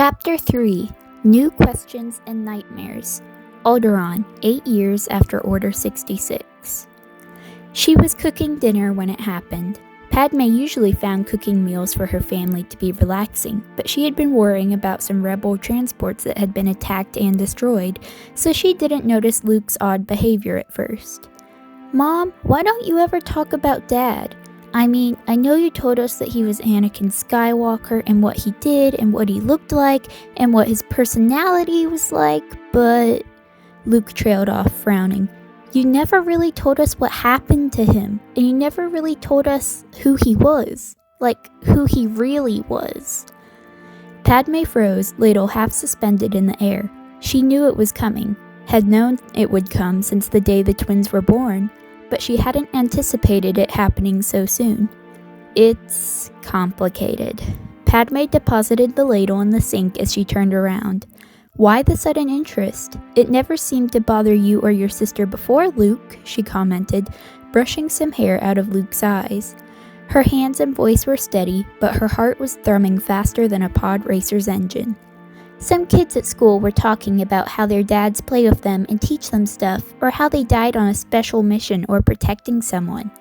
Chapter 3 New Questions and Nightmares. Alderaan, 8 years after Order 66. She was cooking dinner when it happened. Padme usually found cooking meals for her family to be relaxing, but she had been worrying about some rebel transports that had been attacked and destroyed, so she didn't notice Luke's odd behavior at first. "Mom, why don't you ever talk about Dad? I mean, I know you told us that he was Anakin Skywalker and what he did and what he looked like and what his personality was like, but..." Luke trailed off, frowning. "You never really told us what happened to him, and you never really told us who he was. Like, who he really was." Padme froze, ladle half suspended in the air. She knew it was coming, had known it would come since the day the twins were born, but she hadn't anticipated it happening so soon. "It's complicated." Padme deposited the ladle in the sink as she turned around. "Why the sudden interest? It never seemed to bother you or your sister before, Luke," she commented, brushing some hair out of Luke's eyes. Her hands and voice were steady, but her heart was thrumming faster than a pod racer's engine. "Some kids at school were talking about how their dads play with them and teach them stuff, or how they died on a special mission or protecting someone."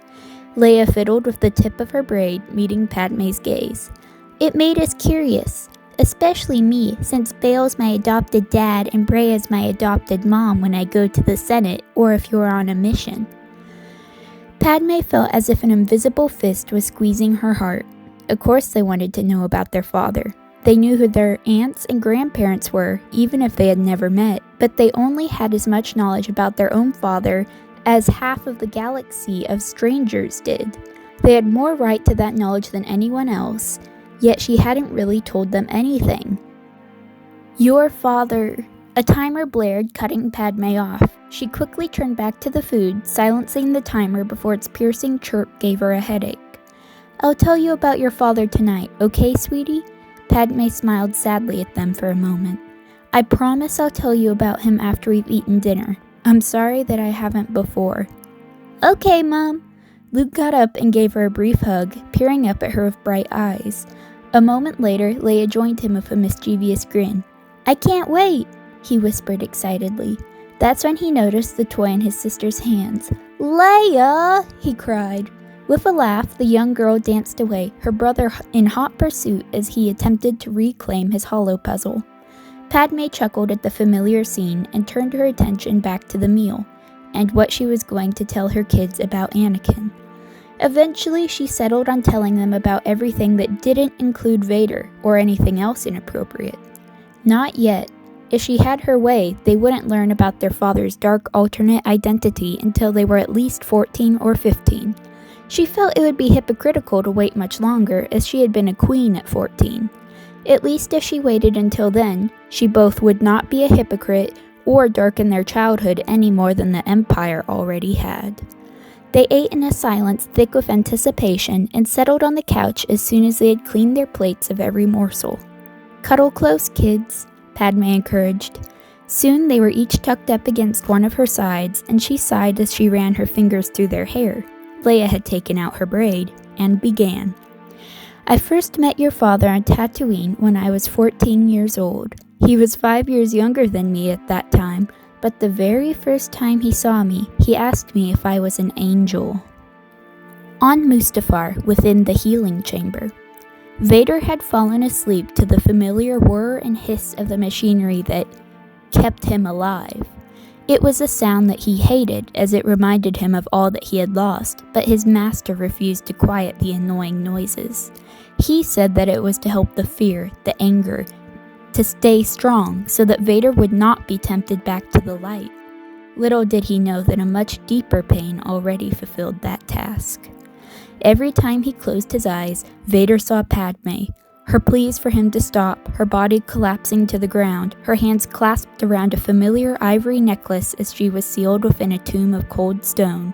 Leia fiddled with the tip of her braid, meeting Padme's gaze. "It made us curious, especially me, since Bail's my adopted dad and Brea's my adopted mom when I go to the Senate, or if you're on a mission." Padme felt as if an invisible fist was squeezing her heart. Of course they wanted to know about their father. They knew who their aunts and grandparents were, even if they had never met, but they only had as much knowledge about their own father as half of the galaxy of strangers did. They had more right to that knowledge than anyone else, yet she hadn't really told them anything. "Your father..." A timer blared, cutting Padme off. She quickly turned back to the food, silencing the timer before its piercing chirp gave her a headache. "I'll tell you about your father tonight, okay, sweetie?" Padme smiled sadly at them for a moment. "I promise I'll tell you about him after we've eaten dinner. I'm sorry that I haven't before." "Okay, Mom." Luke got up and gave her a brief hug, peering up at her with bright eyes. A moment later, Leia joined him with a mischievous grin. "I can't wait," he whispered excitedly. That's when he noticed the toy in his sister's hands. "Leia!" he cried. With a laugh, the young girl danced away, her brother in hot pursuit as he attempted to reclaim his hollow puzzle. Padme chuckled at the familiar scene and turned her attention back to the meal, and what she was going to tell her kids about Anakin. Eventually, she settled on telling them about everything that didn't include Vader or anything else inappropriate. Not yet. If she had her way, they wouldn't learn about their father's dark alternate identity until they were at least 14 or 15. She felt it would be hypocritical to wait much longer, as she had been a queen at 14. At least if she waited until then, she both would not be a hypocrite or darken their childhood any more than the Empire already had. They ate in a silence thick with anticipation and settled on the couch as soon as they had cleaned their plates of every morsel. "Cuddle close, kids," Padme encouraged. Soon they were each tucked up against one of her sides, and she sighed as she ran her fingers through their hair. Leia had taken out her braid, and began. "I first met your father on Tatooine when I was 14 years old. He was 5 years younger than me at that time, but the very first time he saw me, he asked me if I was an angel." On Mustafar, within the healing chamber, Vader had fallen asleep to the familiar whir and hiss of the machinery that kept him alive. It was a sound that he hated, as it reminded him of all that he had lost, but his master refused to quiet the annoying noises. He said that it was to help the fear, the anger, to stay strong so that Vader would not be tempted back to the light. Little did he know that a much deeper pain already fulfilled that task. Every time he closed his eyes, Vader saw Padme, her pleas for him to stop, her body collapsing to the ground, her hands clasped around a familiar ivory necklace as she was sealed within a tomb of cold stone.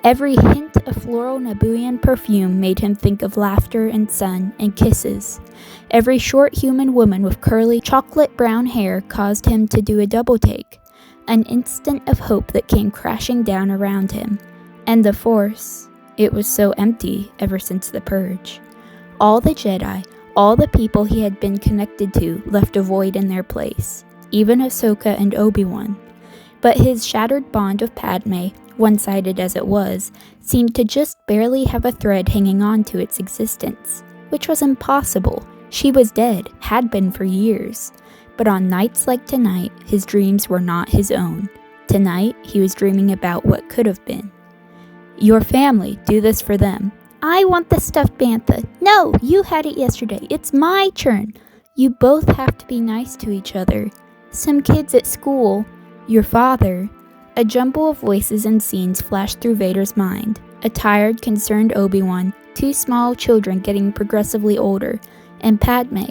Every hint of floral Nabooian perfume made him think of laughter and sun and kisses. Every short human woman with curly chocolate brown hair caused him to do a double take, an instant of hope that came crashing down around him. And the Force, it was so empty ever since the Purge. All the Jedi, All the people he had been connected to left a void in their place, even Ahsoka and Obiwan. But his shattered bond of Padme, one-sided as it was, seemed to just barely have a thread hanging on to its existence, which was impossible. She was dead, had been for years. But on nights like tonight, his dreams were not his own. Tonight, he was dreaming about what could have been. Your family, do this for them. I want the stuffed bantha. No, you had it yesterday. It's my turn. You both have to be nice to each other. Some kids at school. Your father. A jumble of voices and scenes flashed through Vader's mind. A tired, concerned Obi-Wan, two small children getting progressively older, and Padme.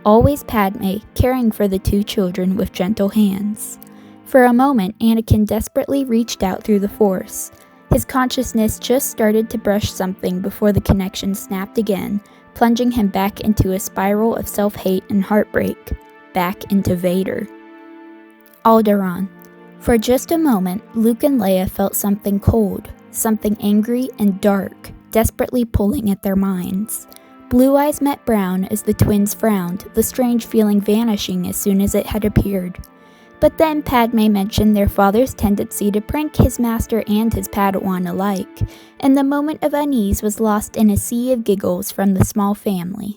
Always Padme, caring for the two children with gentle hands. For a moment, Anakin desperately reached out through the Force. His consciousness just started to brush something before the connection snapped again, plunging him back into a spiral of self-hate and heartbreak. Back into Vader. Alderaan. For just a moment, Luke and Leia felt something cold, something angry and dark, desperately pulling at their minds. Blue eyes met brown as the twins frowned, the strange feeling vanishing as soon as it had appeared. But then Padme mentioned their father's tendency to prank his master and his Padawan alike, and the moment of unease was lost in a sea of giggles from the small family.